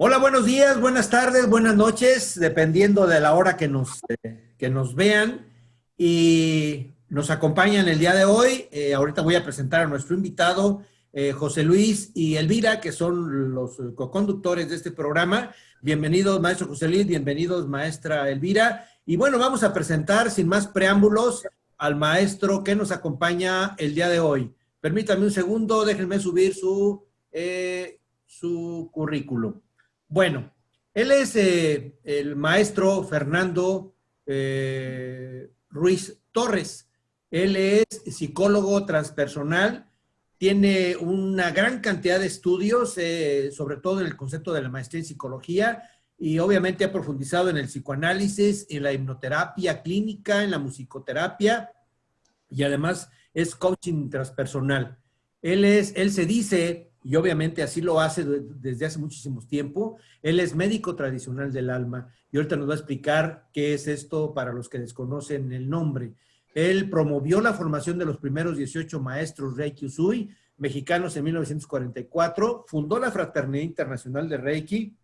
Hola, buenos días, buenas tardes, buenas noches, dependiendo de la hora que nos vean y nos acompañan el día de hoy. Ahorita voy a presentar a nuestro invitado, José Luis y Elvira, que son los coconductores de este programa. Bienvenidos, maestro José Luis, bienvenidos, maestra Elvira. Y bueno, vamos a presentar sin más preámbulos al maestro que nos acompaña el día de hoy. Permítanme un segundo, déjenme subir su currículum. Bueno, él es el maestro Fernando Ruiz Torres. Él es psicólogo transpersonal, tiene una gran cantidad de estudios, sobre todo en el concepto de la maestría en psicología, y obviamente ha profundizado en el psicoanálisis, en la hipnoterapia clínica, en la musicoterapia, y además es coaching transpersonal. Él se dice, y obviamente así lo hace desde hace muchísimo tiempo, él es médico tradicional del alma, y ahorita nos va a explicar qué es esto para los que desconocen el nombre. Él promovió la formación de los primeros 18 maestros Reiki Usui, mexicanos en 1944, fundó la Fraternidad Internacional de Reiki,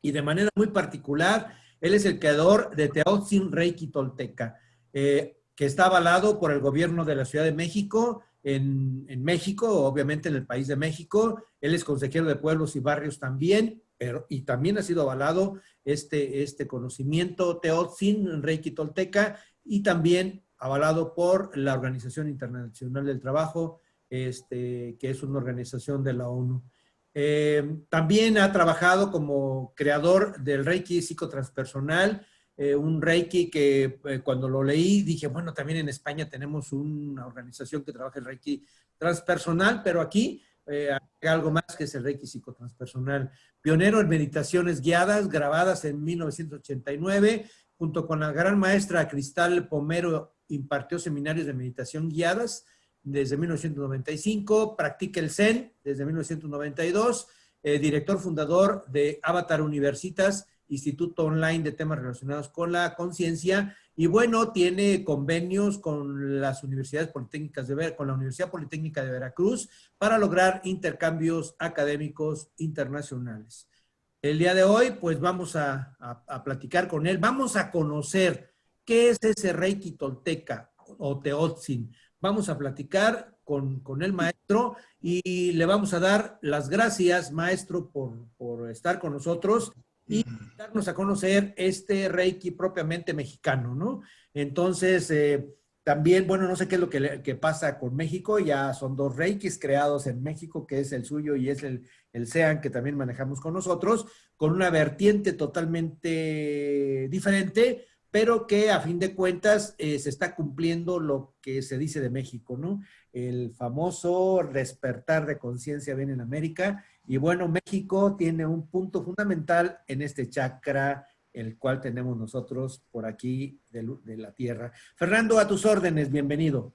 y de manera muy particular, él es el creador de Teotzin Reiki Tolteca, que está avalado por el gobierno de la Ciudad de México, en México, obviamente en el país de México. Él es consejero de pueblos y barrios también, y también ha sido avalado este conocimiento Teotzin Reiki Tolteca, y también avalado por la Organización Internacional del Trabajo, que es una organización de la ONU. También ha trabajado como creador del Reiki psicotranspersonal, un Reiki que cuando lo leí dije, bueno, también en España tenemos una organización que trabaja el Reiki transpersonal, pero aquí hay algo más que es el Reiki psicotranspersonal. Pionero en meditaciones guiadas, grabadas en 1989, junto con la gran maestra Cristal Pomero, impartió seminarios de meditación guiadas desde 1995, practica el Zen desde 1992, director fundador de Avatar Universitas, Instituto Online de temas relacionados con la conciencia, y bueno, tiene convenios con las universidades politécnicas con la Universidad Politécnica de Veracruz para lograr intercambios académicos internacionales. El día de hoy, pues vamos a platicar con él, vamos a conocer qué es ese Reiki Tolteca o Teotzin. Vamos a platicar con el maestro y le vamos a dar las gracias, maestro, por estar con nosotros y darnos a conocer este Reiki propiamente mexicano, ¿no? Entonces, también, bueno, no sé qué es lo que pasa con México, ya son dos Reikis creados en México, que es el suyo y es el SEAN, que también manejamos con nosotros, con una vertiente totalmente diferente, pero que a fin de cuentas se está cumpliendo lo que se dice de México, ¿no? El famoso despertar de conciencia viene en América, y bueno, México tiene un punto fundamental en este chakra, el cual tenemos nosotros por aquí de la Tierra. Fernando, a tus órdenes, bienvenido.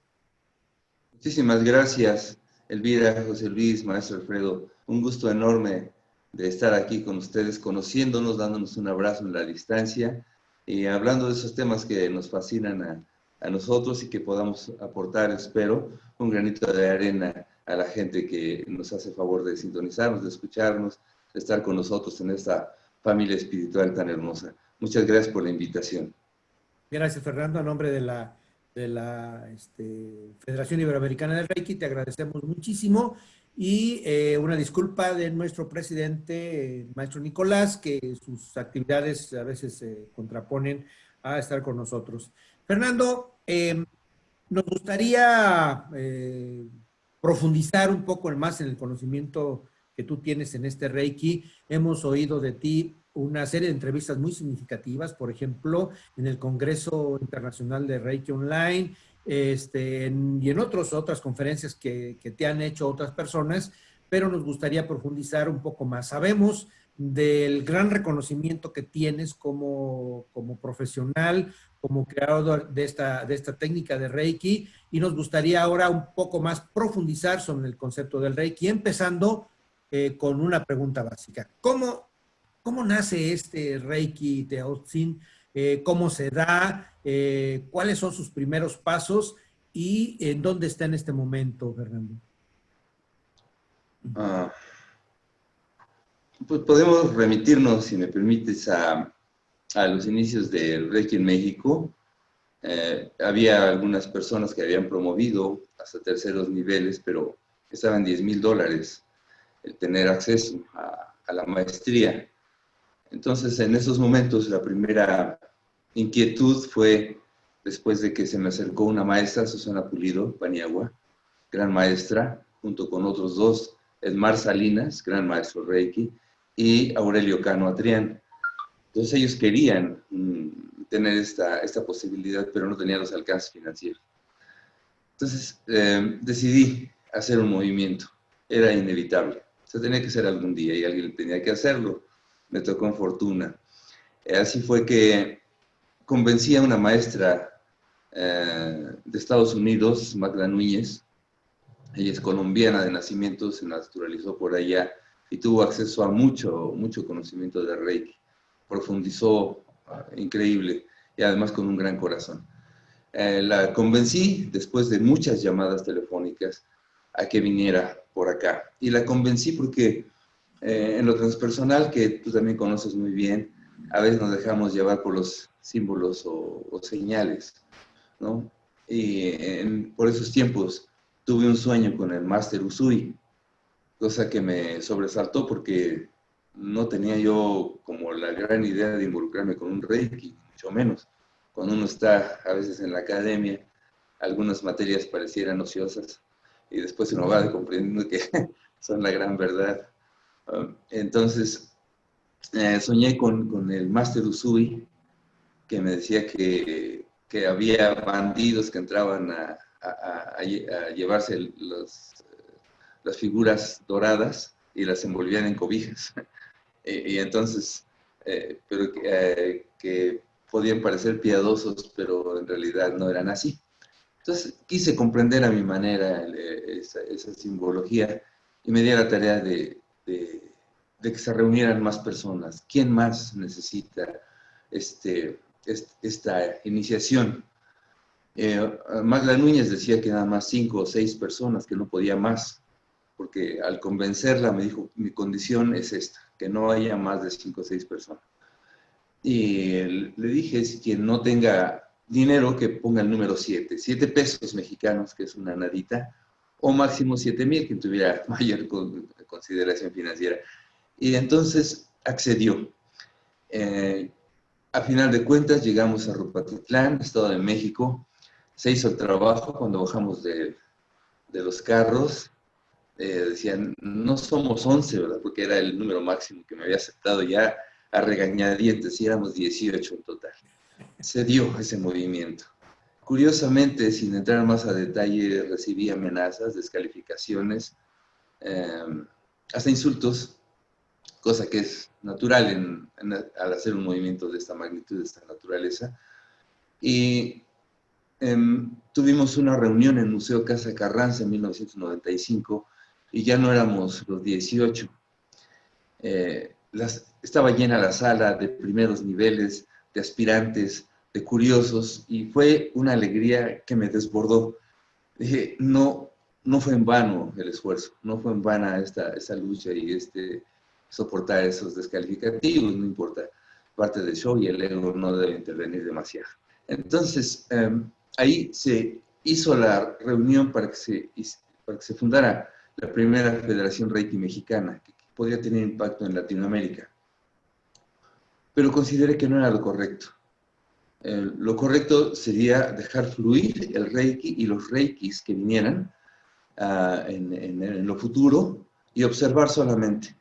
Muchísimas gracias, Elvira, José Luis, maestro Alfredo. Un gusto enorme de estar aquí con ustedes, conociéndonos, dándonos un abrazo en la distancia y hablando de esos temas que nos fascinan a nosotros y que podamos aportar, espero, un granito de arena a la gente que nos hace favor de sintonizarnos, de escucharnos, de estar con nosotros en esta familia espiritual tan hermosa. Muchas gracias por la invitación. Gracias, Fernando, a nombre de la Federación Iberoamericana del Reiki, te agradecemos muchísimo, y una disculpa de nuestro presidente, maestro Nicolás, que sus actividades a veces se contraponen a estar con nosotros. Fernando, nos gustaría profundizar un poco más en el conocimiento que tú tienes en este Reiki. Hemos oído de ti una serie de entrevistas muy significativas, por ejemplo, en el Congreso Internacional de Reiki Online, y en otras conferencias que te han hecho otras personas, pero nos gustaría profundizar un poco más. Sabemos del gran reconocimiento que tienes como profesional, como creador de esta técnica de Reiki, y nos gustaría ahora un poco más profundizar sobre el concepto del Reiki, empezando con una pregunta básica. ¿Cómo nace este Reiki Teotzin? ¿Cómo se da? ¿Cuáles son sus primeros pasos? ¿Y en dónde está en este momento, Fernando? Ah, Pues podemos remitirnos, si me permites, a los inicios del Reiki en México. Había algunas personas que habían promovido hasta terceros niveles, pero estaban $10,000 el tener acceso a la maestría. Entonces, en esos momentos, la primera inquietud fue, después de que se me acercó una maestra, Susana Pulido, Paniagua, gran maestra, junto con otros dos, Edmar Salinas, gran maestro Reiki, y Aurelio Cano Adrián. Entonces ellos querían tener esta posibilidad, pero no tenían los alcances financieros. Entonces decidí hacer un movimiento. Era inevitable. Se tenía que hacer algún día y alguien tenía que hacerlo. Me tocó en fortuna. Así fue que convencí a una maestra de Estados Unidos, Magda Núñez. Ella es colombiana de nacimiento, se naturalizó por allá y tuvo acceso a mucho conocimiento de Reiki. Profundizó increíble y además con un gran corazón. La convencí, después de muchas llamadas telefónicas, a que viniera por acá. Y la convencí porque en lo transpersonal, que tú también conoces muy bien, a veces nos dejamos llevar por los símbolos o señales, ¿no? Y por esos tiempos tuve un sueño con el Máster Usui, cosa que me sobresaltó porque no tenía yo como la gran idea de involucrarme con un Reiki, mucho menos. Cuando uno está a veces en la academia, algunas materias parecieran ociosas y después uno va comprendiendo que son la gran verdad. Entonces, soñé con el Máster Usui, que me decía que había bandidos que entraban a llevarse las figuras doradas y las envolvían en cobijas. Y entonces, pero que podían parecer piadosos, pero en realidad no eran así. Entonces quise comprender a mi manera esa simbología y me di a la tarea de que se reunieran más personas. ¿Quién más necesita esta iniciación? Magda Núñez decía que nada más 5 o 6 personas, que no podía más, porque al convencerla me dijo, mi condición es esta, que no haya más de 5 o 6 personas. Y le dije, si quien no tenga dinero, que ponga el número 7, 7 pesos mexicanos, que es una nadita, o máximo 7,000, quien tuviera mayor consideración financiera. Y entonces accedió. A final de cuentas llegamos a Rupatitlán, Estado de México. Se hizo el trabajo cuando bajamos de los carros. Decían, no somos 11, ¿verdad? Porque era el número máximo que me había aceptado ya a regañadientes, y éramos 18 en total. Se dio ese movimiento. Curiosamente, sin entrar más a detalle, recibí amenazas, descalificaciones, hasta insultos, cosa que es natural al hacer un movimiento de esta magnitud, de esta naturaleza. Y tuvimos una reunión en el Museo Casa Carranza en 1995 y ya no éramos los 18. Estaba llena la sala de primeros niveles, de aspirantes, de curiosos, y fue una alegría que me desbordó. Dije, no fue en vano el esfuerzo, no fue en vana esa lucha y soportar esos descalificativos, no importa, parte del show y el ego no debe intervenir demasiado. Entonces, ahí se hizo la reunión para que se fundara la primera Federación Reiki Mexicana, que podría tener impacto en Latinoamérica. Pero consideré que no era lo correcto. Lo correcto sería dejar fluir el Reiki y los Reikis que vinieran en lo futuro y observar solamente.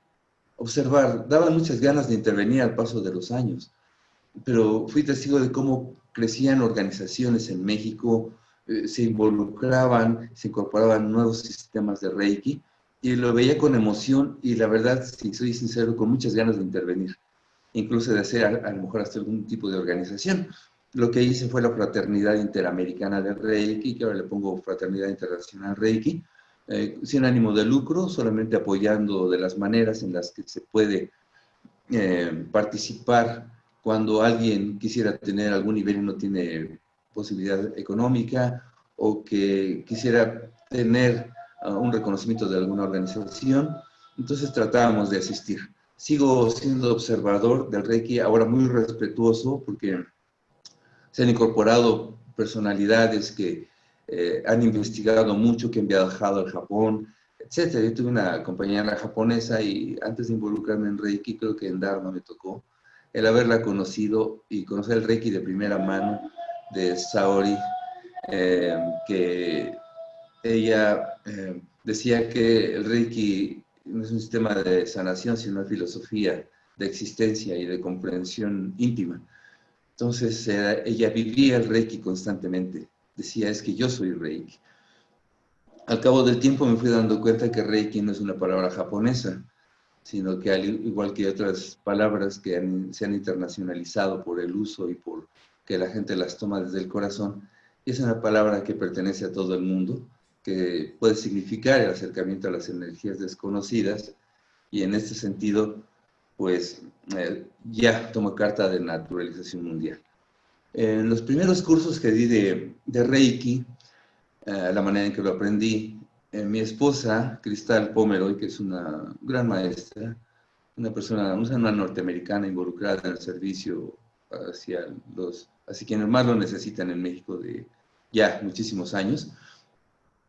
Observar, daban muchas ganas de intervenir al paso de los años, pero fui testigo de cómo crecían organizaciones en México, se involucraban, se incorporaban nuevos sistemas de Reiki, y lo veía con emoción y la verdad, si soy sincero, con muchas ganas de intervenir, incluso de hacer a lo mejor hasta algún tipo de organización. Lo que hice fue la Fraternidad Interamericana de Reiki, que ahora le pongo Fraternidad Internacional Reiki, sin ánimo de lucro, solamente apoyando de las maneras en las que se puede participar cuando alguien quisiera tener algún nivel y no tiene posibilidad económica, o que quisiera tener un reconocimiento de alguna organización. Entonces tratábamos de asistir. sigo siendo observador del Reiki, ahora muy respetuoso, porque se han incorporado personalidades que han investigado mucho, que han viajado al Japón, etcétera. Yo tuve una compañera japonesa y antes de involucrarme en Reiki, creo que en Dharma me tocó, el haberla conocido y conocer el Reiki de primera mano de Saori, que ella decía que el Reiki no es un sistema de sanación, sino una filosofía de existencia y de comprensión íntima. Entonces ella vivía el Reiki constantemente. Decía, es que yo soy Reiki. Al cabo del tiempo me fui dando cuenta que Reiki no es una palabra japonesa, sino que al igual que otras palabras que se han internacionalizado por el uso y por que la gente las toma desde el corazón, es una palabra que pertenece a todo el mundo, que puede significar el acercamiento a las energías desconocidas, y en este sentido, pues ya toma carta de naturalización mundial. En los primeros cursos que di de Reiki, la manera en que lo aprendí, mi esposa, Cristal Pomeroy, que es una gran maestra, una norteamericana involucrada en el servicio hacia quienes más lo necesitan en México de ya muchísimos años,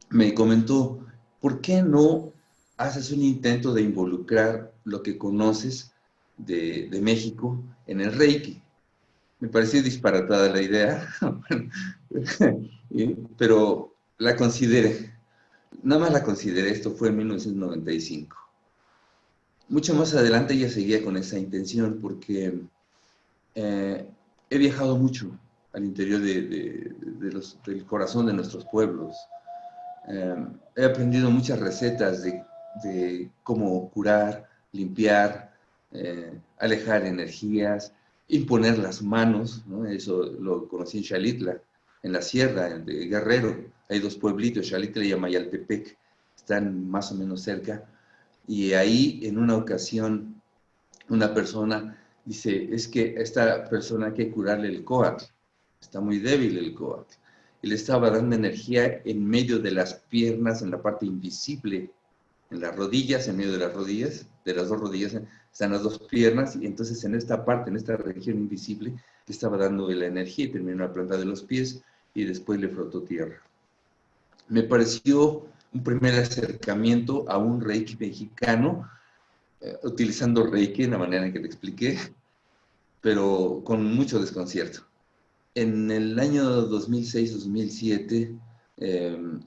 me comentó, ¿por qué no haces un intento de involucrar lo que conoces de México en el Reiki? Me pareció disparatada la idea, pero la consideré. Nada más la consideré, esto fue en 1995. Mucho más adelante ella seguía con esa intención porque he viajado mucho al interior del corazón de nuestros pueblos. He aprendido muchas recetas de cómo curar, limpiar, alejar energías, imponer las manos, ¿no? Eso lo conocí en Xalitla, en la sierra de Guerrero. Hay dos pueblitos, Xalitla y Amayaltepec, están más o menos cerca. Y ahí, en una ocasión, una persona dice, es que a esta persona hay que curarle el coatl, está muy débil el coatl. Y le estaba dando energía en medio de las piernas, en la parte invisible, en las rodillas, en medio de las dos rodillas, están las dos piernas, y entonces en esta parte, en esta región invisible, le estaba dando la energía y terminó en la planta de los pies y después le frotó tierra. Me pareció un primer acercamiento a un Reiki mexicano, utilizando Reiki en la manera en que le expliqué, pero con mucho desconcierto. En el año 2006-2007,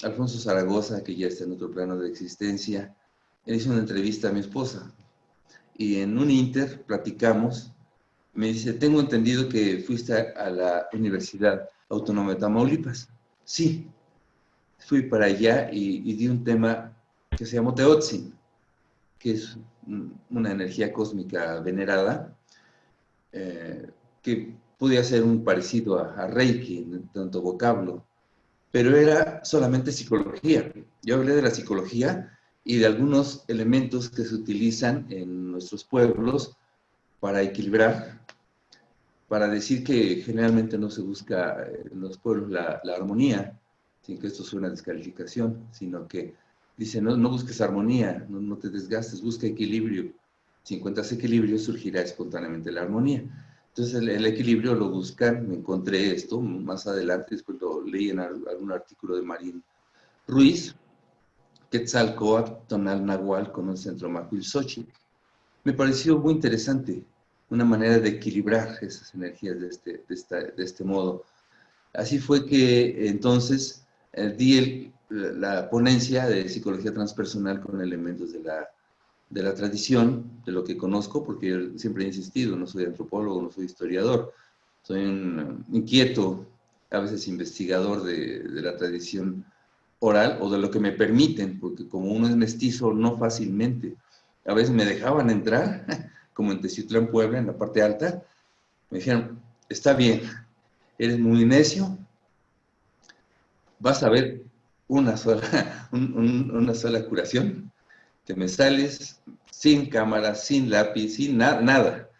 Alfonso Zaragoza, que ya está en otro plano de existencia, le hizo una entrevista a mi esposa y en un inter platicamos. Me dice, tengo entendido que fuiste a la Universidad Autónoma de Tamaulipas. Sí, fui para allá y di un tema que se llamó Teotzin, que es una energía cósmica venerada, que podía ser un parecido a Reiki, en tanto vocablo, pero era solamente psicología. Yo hablé de la psicología y de algunos elementos que se utilizan en nuestros pueblos para equilibrar, para decir que generalmente no se busca en los pueblos la armonía, sin que esto sea una descalificación, sino que dice, no busques armonía, no te desgastes, busca equilibrio. Si encuentras equilibrio, surgirá espontáneamente la armonía. Entonces el equilibrio lo buscan, me encontré esto más adelante, después lo leí en algún artículo de Marín Ruiz, Quetzalcóatl, Tonal Nahual con un centro Macuilxochitl. Me pareció muy interesante, una manera de equilibrar esas energías de este modo. Así fue que entonces di la ponencia de psicología transpersonal con elementos de la tradición, de lo que conozco, porque yo siempre he insistido, no soy antropólogo, no soy historiador, soy un inquieto, a veces investigador de la tradición oral o de lo que me permiten, porque como uno es mestizo, no fácilmente. A veces me dejaban entrar, como en Teciutlán, Puebla, en la parte alta, me dijeron, está bien, eres muy necio, vas a ver una sola curación, te me sales sin cámara, sin lápiz, sin nada.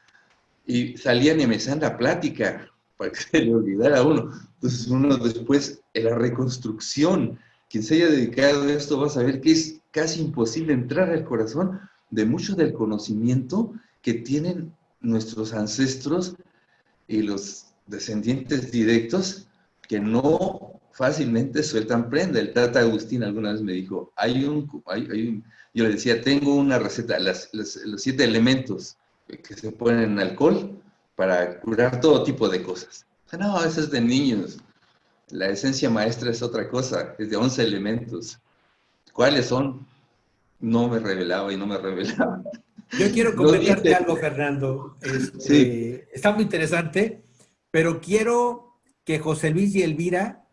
Y salían y me hacían la plática para que se le olvidara a uno. Entonces uno después, en la reconstrucción, quien se haya dedicado a esto va a saber que es casi imposible entrar al corazón de mucho del conocimiento que tienen nuestros ancestros y los descendientes directos que no fácilmente sueltan prenda. El Tata Agustín alguna vez me dijo, yo le decía, tengo una receta, los 7 elementos que se ponen en alcohol para curar todo tipo de cosas. No, eso es de niños. La esencia maestra es otra cosa, es de 11 elementos. ¿Cuáles son? No me revelaba y no me revelaba. Yo quiero Los comentarte 10, algo, Fernando. sí, Está muy interesante, pero quiero que José Luis y Elvira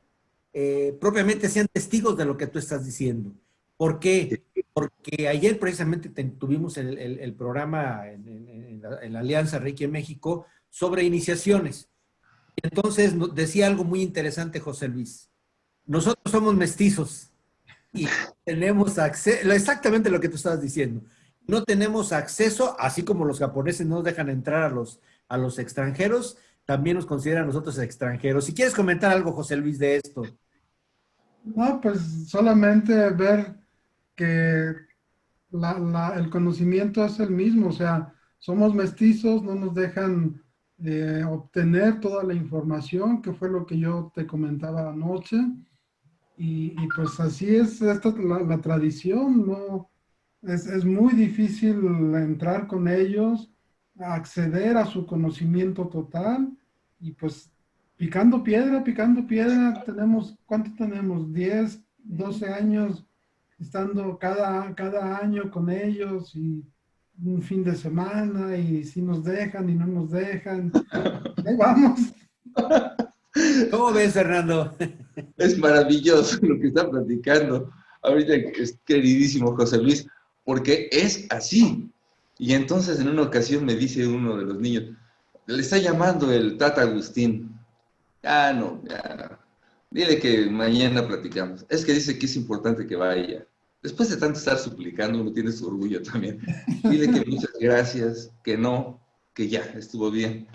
propiamente sean testigos de lo que tú estás diciendo. ¿Por qué? Porque ayer precisamente tuvimos el programa en la Alianza Reiki en México sobre iniciaciones. Entonces decía algo muy interesante José Luis. Nosotros somos mestizos y tenemos acceso, exactamente lo que tú estabas diciendo. No tenemos acceso, así como los japoneses no dejan entrar a los extranjeros, también nos consideran a nosotros extranjeros. Si quieres comentar algo, José Luis, de esto. No, pues solamente ver que el conocimiento es el mismo, o sea, somos mestizos, no nos dejan obtener toda la información, que fue lo que yo te comentaba anoche, y pues así es la tradición, ¿no? Es muy difícil entrar con ellos, acceder a su conocimiento total, y pues picando piedra, tenemos, ¿cuánto tenemos? 10, 12 años estando cada año con ellos y un fin de semana y si nos dejan y no nos dejan. Ahí vamos. ¿Cómo ves, Fernando? es maravilloso lo que está platicando ahorita, es queridísimo José Luis, porque es así. Y entonces en una ocasión me dice uno de los niños, le está llamando el Tata Agustín. Ah, no, ya no. Dile que mañana platicamos. Es que dice que es importante que vaya. Después de tanto estar suplicando, uno tiene su orgullo también. Dile que muchas gracias, que no, que ya, estuvo bien.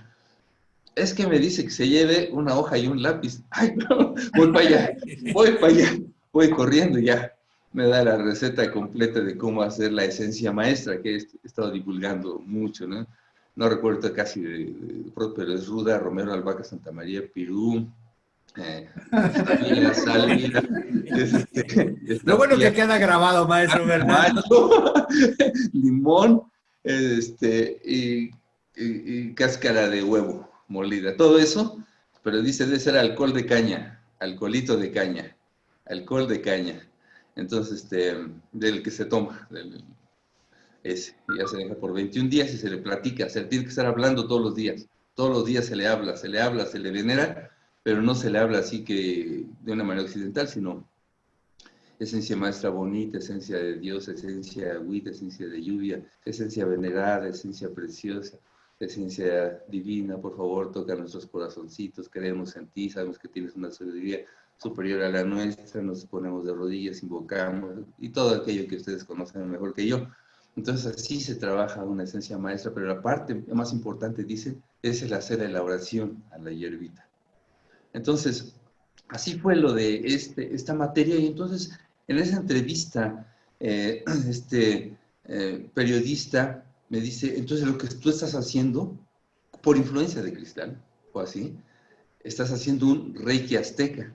Es que me dice que se lleve una hoja y un lápiz. Ay, no, voy para allá, voy corriendo y ya. Me da la receta completa de cómo hacer la esencia maestra, que he estado divulgando mucho, ¿no? No recuerdo casi pero es Ruda, Romero, Albahaca, Santa María, Pirú, Salvia, Lo bueno Estafía, que queda grabado, maestro Fernando. macho, limón, y cáscara de huevo molida. Todo eso, pero dice debe ser alcohol de caña, alcoholito de caña, alcohol de caña. Entonces, del que se toma, ese, y ya se deja por 21 días y se le platica, se le tiene que estar hablando todos los días se le habla, se le venera, pero no se le habla así que de una manera occidental, sino esencia maestra bonita, esencia de Dios, esencia de agüita, esencia de lluvia, esencia venerada, esencia preciosa, esencia divina, por favor, toca nuestros corazoncitos, creemos en ti, sabemos que tienes una sabiduría superior a la nuestra, nos ponemos de rodillas, invocamos, y todo aquello que ustedes conocen mejor que yo. Entonces así se trabaja una esencia maestra, pero la parte más importante, dice, es el hacer la oración a la hierbita. Entonces, así fue lo de esta materia, y entonces en esa entrevista, este periodista me dice, entonces lo que tú estás haciendo, por influencia de Cristal, o así, estás haciendo un Reiki azteca.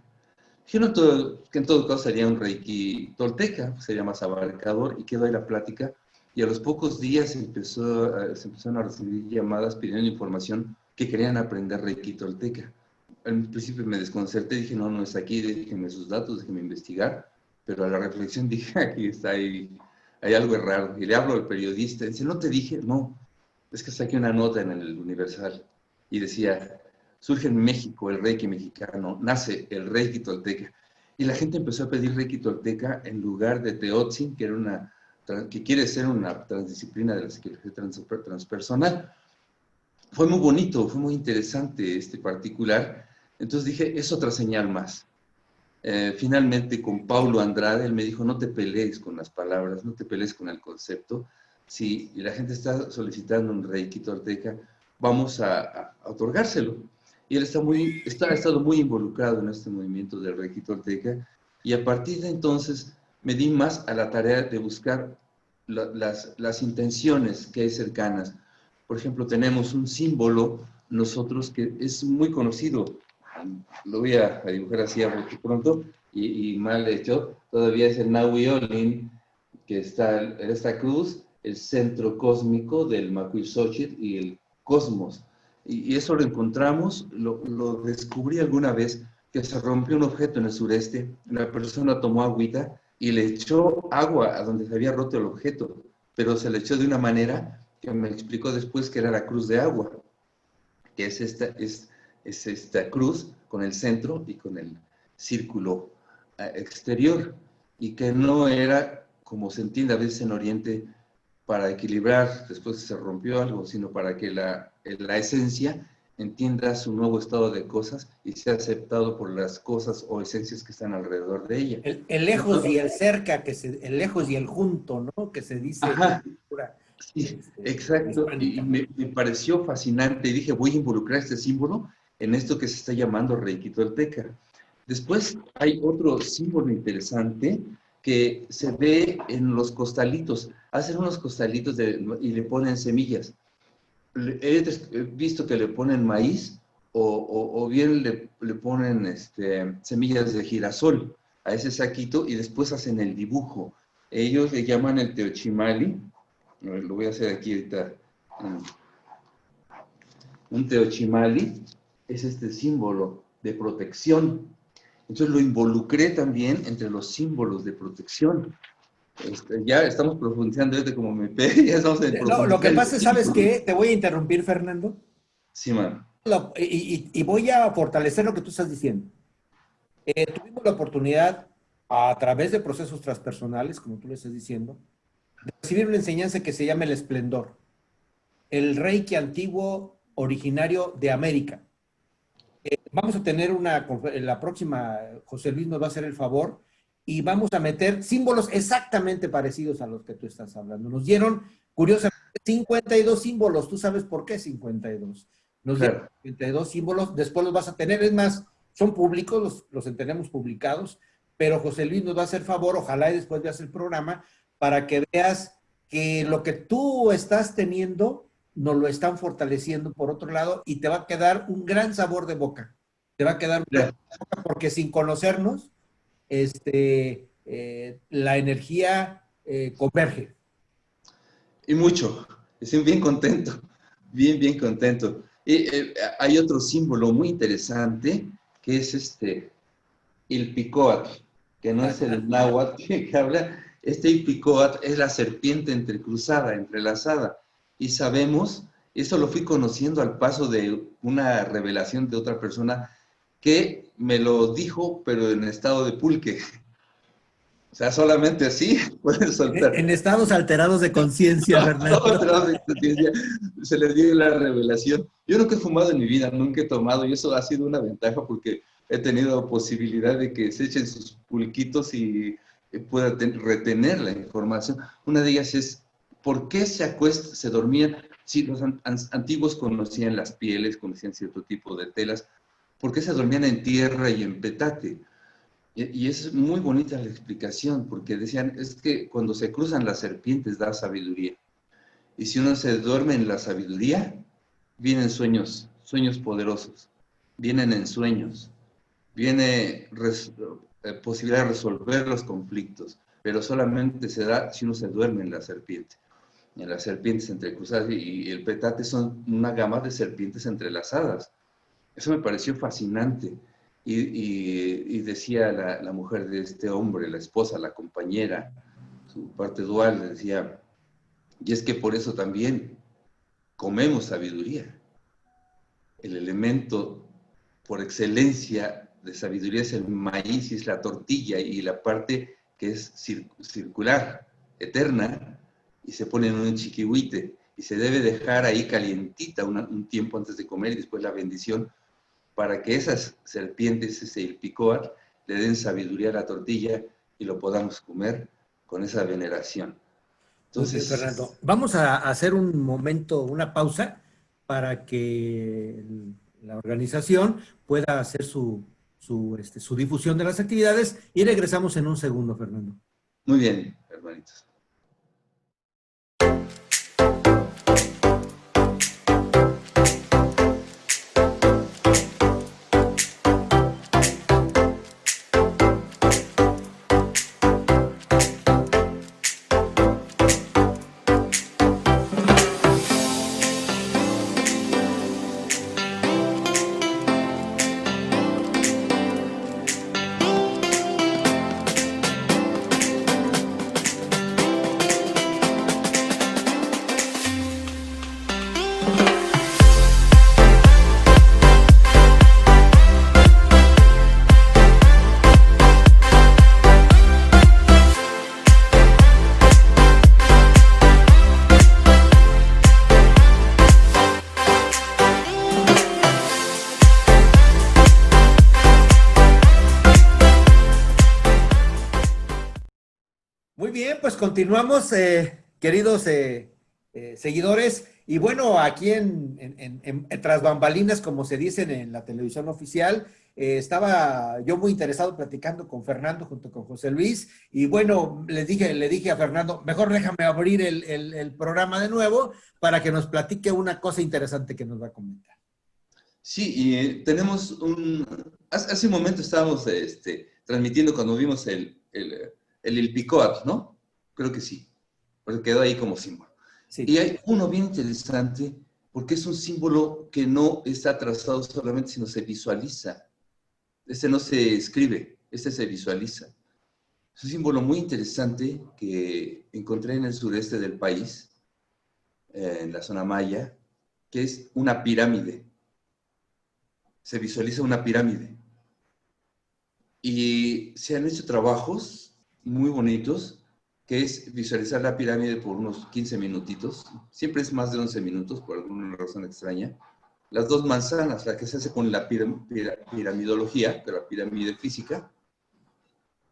Yo no que en todo caso sería un Reiki tolteca, sería más abarcador, y quedó ahí la plática, y a los pocos días se empezaron a recibir llamadas pidiendo información que querían aprender Reiki tolteca. Al principio me desconcerté, dije, no, no es aquí, déjenme sus datos, déjenme investigar, pero a la reflexión dije, aquí está, hay algo raro, y le hablo al periodista, dice, ¿no te dije? No, es que saqué una nota en el Universal, y decía, surge en México el Reiki mexicano, nace el Reiki tolteca, y la gente empezó a pedir Reiki tolteca en lugar de Teotzin, que quiere ser una transdisciplina de la psicología transpersonal. Fue muy bonito, fue muy interesante este particular. Entonces dije, es otra señal más. Finalmente con Paulo Andrade, él me dijo, no te pelees con las palabras, no te pelees con el concepto. Si la gente está solicitando un Reiki tolteca, vamos a otorgárselo. Y él ha estado muy involucrado en este movimiento del Reiki tolteca, y a partir de entonces me di más a la tarea de buscar las intenciones que hay cercanas, Por ejemplo, tenemos un símbolo nosotros que es muy conocido. Lo voy a dibujar así a bote pronto y mal hecho. Todavía es el Nahui Olin, que está en esta cruz, el centro cósmico del Macuilxóchitl y el cosmos. Y eso lo encontramos, lo descubrí alguna vez, que se rompió un objeto en el sureste, la persona tomó agüita y le echó agua a donde se había roto el objeto, pero se le echó de una manera que me explicó después que era la cruz de agua, que es esta cruz con el centro y con el círculo exterior, y que no era, como se entiende a veces en Oriente, para equilibrar, después se rompió algo, sino para que la esencia entienda su nuevo estado de cosas y sea aceptado por las cosas o esencias que están alrededor de ella. El lejos y el cerca, el lejos y el junto, ¿no? Que se dice. Ajá, sí, exacto, y me pareció fascinante, y dije, voy a involucrar este símbolo en esto que se está llamando Reiki Tolteca. Después hay otro símbolo interesante que se ve en los costalitos. Hacen unos costalitos y le ponen semillas. He visto que le ponen maíz o bien le ponen semillas de girasol a ese saquito y después hacen el dibujo. Ellos le llaman el teochimali. Lo voy a hacer aquí ahorita. Un teochimali es este símbolo de protección. Entonces lo involucré también entre los símbolos de protección. Ya estamos profundizando desde como me pegué, ya estamos en No, lo que pasa es, ¿sabes qué? Te voy a interrumpir, Fernando. Sí, man. Y voy a fortalecer lo que tú estás diciendo. Tuvimos la oportunidad, a través de procesos transpersonales, como tú le estás diciendo, de recibir una enseñanza que se llama el esplendor. El Reiki antiguo originario de América. Vamos a tener la próxima, José Luis nos va a hacer el favor, y vamos a meter símbolos exactamente parecidos a los que tú estás hablando. Nos dieron, curiosamente, 52 símbolos. ¿Tú sabes por qué 52? Nos dieron 52 símbolos, después los vas a tener, es más, son públicos, los tenemos publicados, pero José Luis nos va a hacer favor, ojalá y después veas el programa, para que veas que lo que tú estás teniendo nos lo están fortaleciendo por otro lado y te va a quedar un gran sabor de boca. Te va a quedar un gran sabor de boca porque sin conocernos, la energía converge. Y mucho. Estoy bien contento. Bien, bien contento. Y hay otro símbolo muy interesante que es Ilpicoatl, que no es el náhuatl que habla. Ilpicoatl es la serpiente entrecruzada, entrelazada. Y sabemos, eso lo fui conociendo al paso de una revelación de otra persona que me lo dijo, pero en estado de pulque. O sea, solamente así puedes soltar. En estados alterados de conciencia, Fernando. Se le dio la revelación. Yo nunca he fumado en mi vida, nunca he tomado, y eso ha sido una ventaja porque he tenido posibilidad de que se echen sus pulquitos y pueda retener la información. Una de ellas es, ¿por qué se dormían? Si los antiguos conocían las pieles, conocían cierto tipo de telas, ¿por qué se dormían en tierra y en petate? Y es muy bonita la explicación, porque decían, es que cuando se cruzan las serpientes da sabiduría. Y si uno se duerme en la sabiduría, vienen sueños poderosos, vienen en sueños, viene posibilidad de resolver los conflictos, pero solamente se da si uno se duerme en la serpiente. En las serpientes entrecruzadas y el petate son una gama de serpientes entrelazadas. Eso me pareció fascinante. Y decía la mujer de este hombre, la esposa, la compañera, su parte dual, decía, y es que por eso también comemos sabiduría. El elemento por excelencia de sabiduría es el maíz y es la tortilla y la parte que es circular, eterna, y se pone en un chiquihuite y se debe dejar ahí calientita un tiempo antes de comer y después la bendición para que esas serpientes, ese Ilpicoatl, le den sabiduría a la tortilla y lo podamos comer con esa veneración. Entonces, bien, Fernando, vamos a hacer un momento, una pausa, para que la organización pueda hacer su difusión de las actividades y regresamos en un segundo, Fernando. Muy bien, hermanitos. pues continuamos, queridos seguidores. Y bueno, aquí tras bambalinas, como se dicen en la televisión oficial, estaba yo muy interesado platicando con Fernando junto con José Luis. Y bueno, le dije a Fernando, mejor déjame abrir el programa de nuevo para que nos platique una cosa interesante que nos va a comentar. Sí, y tenemos hace un momento estábamos transmitiendo cuando vimos el Picoat, ¿no? Creo que sí, porque quedó ahí como símbolo. Sí. Y hay uno bien interesante, porque es un símbolo que no está trazado solamente, sino se visualiza. Este no se escribe, este se visualiza. Es un símbolo muy interesante que encontré en el sureste del país, en la zona maya, que es una pirámide. Se visualiza una pirámide. Y se han hecho trabajos muy bonitos, que es visualizar la pirámide por unos 15 minutitos. Siempre es más de 11 minutos, por alguna razón extraña. Las dos manzanas, la que se hace con la piramidología, de la pirámide física,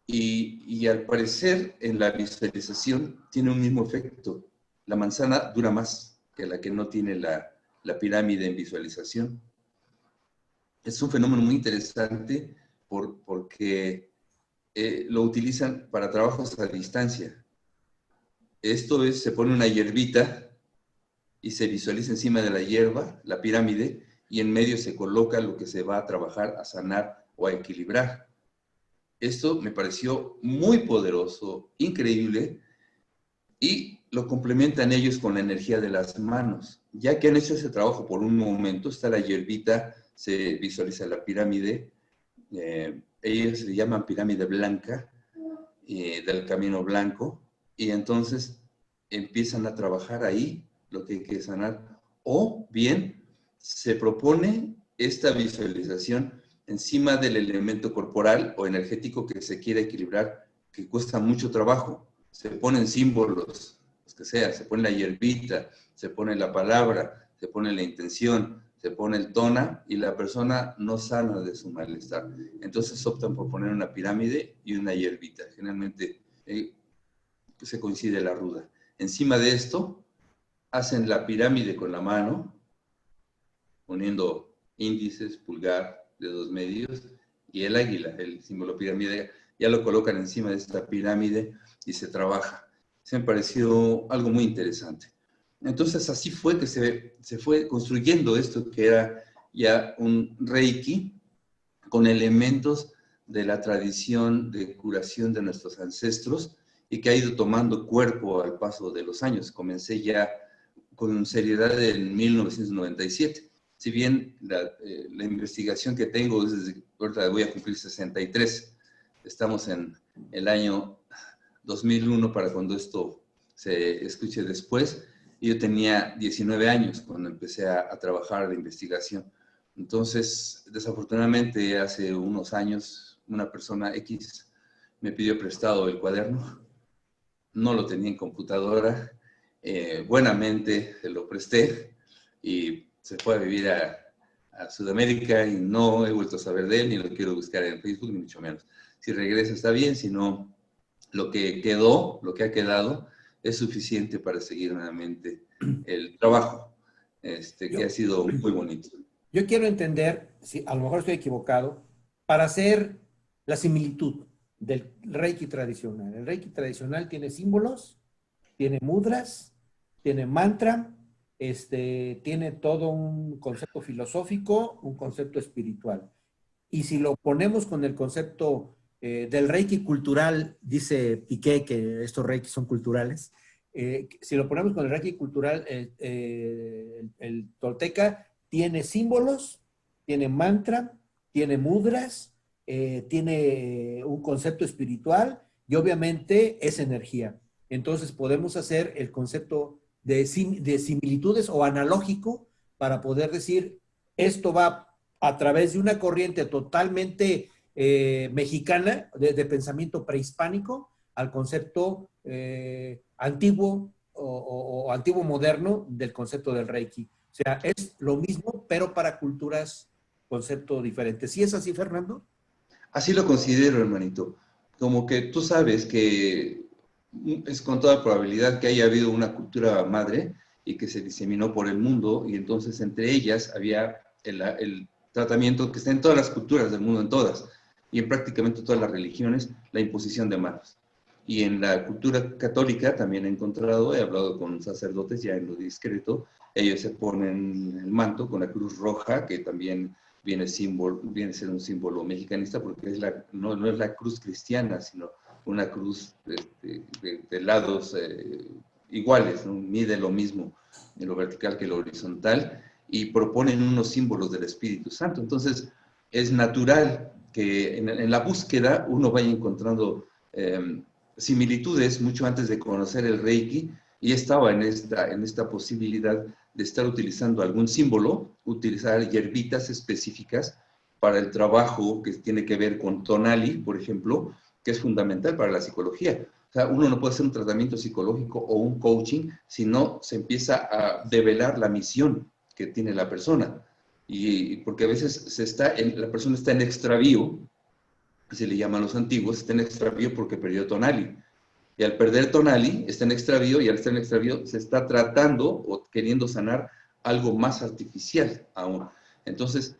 y al parecer en la visualización tiene un mismo efecto. La manzana dura más que la que no tiene la pirámide en visualización. Es un fenómeno muy interesante porque lo utilizan para trabajos a distancia. Esto es, se pone una hierbita y se visualiza encima de la hierba, la pirámide, y en medio se coloca lo que se va a trabajar, a sanar o a equilibrar. Esto me pareció muy poderoso, increíble, y lo complementan ellos con la energía de las manos. Ya que han hecho ese trabajo por un momento, está la hierbita, se visualiza la pirámide, ellos le llaman pirámide blanca, del camino blanco, y entonces empiezan a trabajar ahí lo que hay que sanar. O bien se propone esta visualización encima del elemento corporal o energético que se quiere equilibrar, que cuesta mucho trabajo. Se ponen símbolos, los que sea, se pone la hierbita, se pone la palabra, se pone la intención, se pone el tona y la persona no sana de su malestar. Entonces optan por poner una pirámide y una hierbita. Generalmente se coincide la ruda. Encima de esto, hacen la pirámide con la mano, poniendo índices, pulgar, dedos medios, y el águila, el símbolo pirámide, ya lo colocan encima de esta pirámide y se trabaja. Se me pareció algo muy interesante. Entonces así fue que se fue construyendo esto que era ya un Reiki con elementos de la tradición de curación de nuestros ancestros y que ha ido tomando cuerpo al paso de los años. Comencé ya con seriedad en 1997. Si bien la investigación que tengo es desde, ahorita voy a cumplir 63, estamos en el año 2001 para cuando esto se escuche después, y yo tenía 19 años cuando empecé a trabajar de investigación. Entonces, desafortunadamente, hace unos años, una persona X me pidió prestado el cuaderno, no lo tenía en computadora, buenamente se lo presté y se fue a vivir a Sudamérica y no he vuelto a saber de él, ni lo quiero buscar en Facebook, ni mucho menos. Si regresa está bien, si no, lo que quedó, lo que ha quedado, es suficiente para seguir nuevamente el trabajo, que ha sido muy bonito. Yo quiero entender, si a lo mejor estoy equivocado, para hacer la similitud del Reiki tradicional. El Reiki tradicional tiene símbolos, tiene mudras, tiene mantra, tiene todo un concepto filosófico, un concepto espiritual. Y si lo ponemos con el concepto del Reiki cultural, dice Piqué que estos Reiki son culturales, si lo ponemos con el Reiki cultural, el tolteca tiene símbolos, tiene mantra, tiene mudras, tiene un concepto espiritual y obviamente es energía. Entonces podemos hacer el concepto de similitudes o analógico para poder decir, esto va a través de una corriente totalmente mexicana, de pensamiento prehispánico, al concepto antiguo o antiguo moderno del concepto del Reiki. O sea, es lo mismo, pero para culturas, concepto diferente. ¿Sí es así, Fernando? Así lo considero, hermanito. Como que tú sabes que es con toda probabilidad que haya habido una cultura madre y que se diseminó por el mundo, y entonces entre ellas había el tratamiento que está en todas las culturas del mundo, en todas, y en prácticamente todas las religiones, la imposición de manos. Y en la cultura católica también he encontrado, he hablado con sacerdotes ya en lo discreto, ellos se ponen el manto con la cruz roja, que también viene a ser un símbolo mexicanista, porque no es la cruz cristiana, sino una cruz de lados iguales, ¿no? Mide lo mismo en lo vertical que lo horizontal, y proponen unos símbolos del Espíritu Santo. Entonces, es natural que en la búsqueda uno vaya encontrando similitudes mucho antes de conocer el Reiki, y estaba en esta posibilidad de estar utilizando algún símbolo, utilizar hierbitas específicas para el trabajo que tiene que ver con Tonali, por ejemplo, que es fundamental para la psicología. O sea, uno no puede hacer un tratamiento psicológico o un coaching si no se empieza a develar la misión que tiene la persona. Y porque a veces la persona está en extravío, se le llama a los antiguos, está en extravío porque perdió Tonali. Y al perder Tonali, está en extravío, y al estar en extravío se está tratando o queriendo sanar algo más artificial aún. Entonces,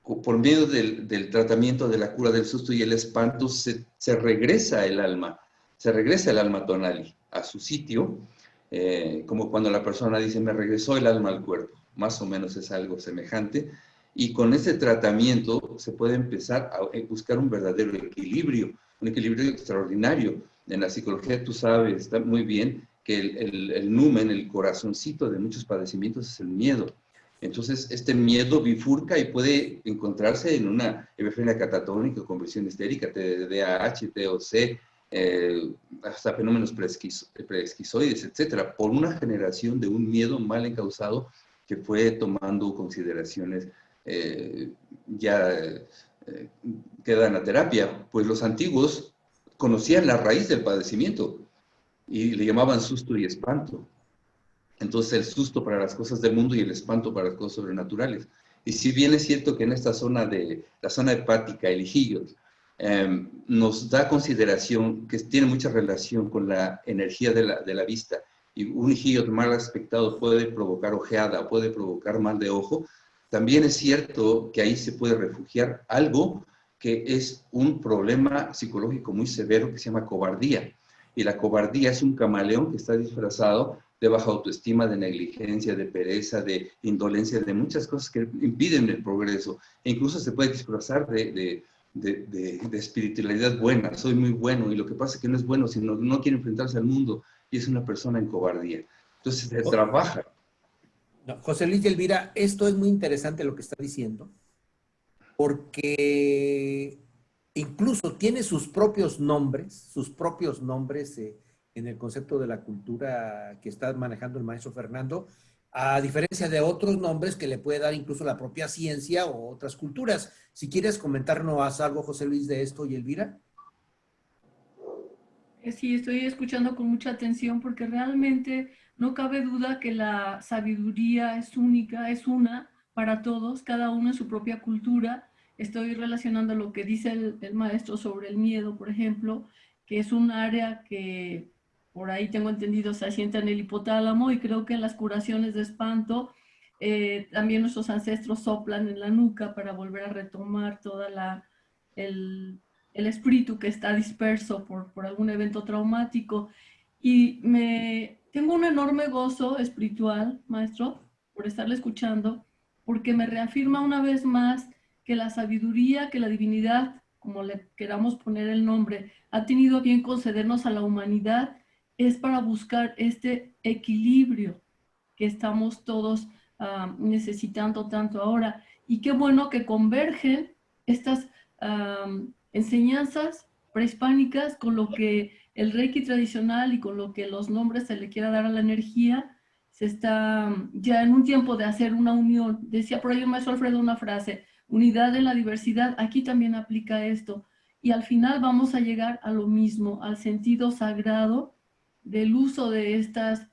por medio del tratamiento de la cura del susto y el espanto, se regresa el alma Tonali a su sitio, como cuando la persona dice, me regresó el alma al cuerpo, más o menos es algo semejante, y con ese tratamiento se puede empezar a buscar un verdadero equilibrio, un equilibrio extraordinario. En la psicología tú sabes, está muy bien, que el numen, el corazoncito de muchos padecimientos es el miedo. Entonces, este miedo bifurca y puede encontrarse en una hebefrenia catatónica, conversión histérica, TDAH, TOC, hasta fenómenos preesquizoides, etcétera, por una generación de un miedo mal encausado que fue tomando consideraciones que dan a terapia. Pues los antiguos conocían la raíz del padecimiento y le llamaban susto y espanto. Entonces el susto para las cosas del mundo y el espanto para las cosas sobrenaturales. Y si bien es cierto que en esta zona la zona hepática, el Ijillos, nos da consideración que tiene mucha relación con la energía de la vista, y un Ijillos mal aspectado puede provocar ojeada, puede provocar mal de ojo, también es cierto que ahí se puede refugiar algo que es un problema psicológico muy severo que se llama cobardía. Y la cobardía es un camaleón que está disfrazado de baja autoestima, de negligencia, de pereza, de indolencia, de muchas cosas que impiden el progreso. E incluso se puede disfrazar de espiritualidad buena. Soy muy bueno, y lo que pasa es que no es bueno, sino no quiere enfrentarse al mundo, y es una persona en cobardía. Entonces se trabaja. No, José Luis y Elvira, esto es muy interesante lo que está diciendo, porque incluso tiene sus propios nombres en el concepto de la cultura que está manejando el maestro Fernando, a diferencia de otros nombres que le puede dar incluso la propia ciencia o otras culturas. Si quieres comentarnos algo, José Luis, de esto, y Elvira. Sí, estoy escuchando con mucha atención porque realmente no cabe duda que la sabiduría es única, es una para todos, cada uno en su propia cultura. Estoy relacionando lo que dice el maestro sobre el miedo, por ejemplo, que es un área que por ahí tengo entendido se asienta en el hipotálamo, y creo que en las curaciones de espanto también nuestros ancestros soplan en la nuca para volver a retomar toda el espíritu que está disperso por algún evento traumático. Y tengo un enorme gozo espiritual, maestro, por estarle escuchando, porque me reafirma una vez más que la sabiduría, que la divinidad, como le queramos poner el nombre, ha tenido a bien concedernos a la humanidad, es para buscar este equilibrio que estamos todos necesitando tanto ahora. Y qué bueno que convergen estas enseñanzas prehispánicas con lo que el Reiki tradicional y con lo que los nombres se le quiera dar a la energía. Se está ya en un tiempo de hacer una unión. Decía por ahí el maestro Alfredo una frase: unidad en la diversidad. Aquí también aplica esto. Y al final vamos a llegar a lo mismo, al sentido sagrado del uso de estas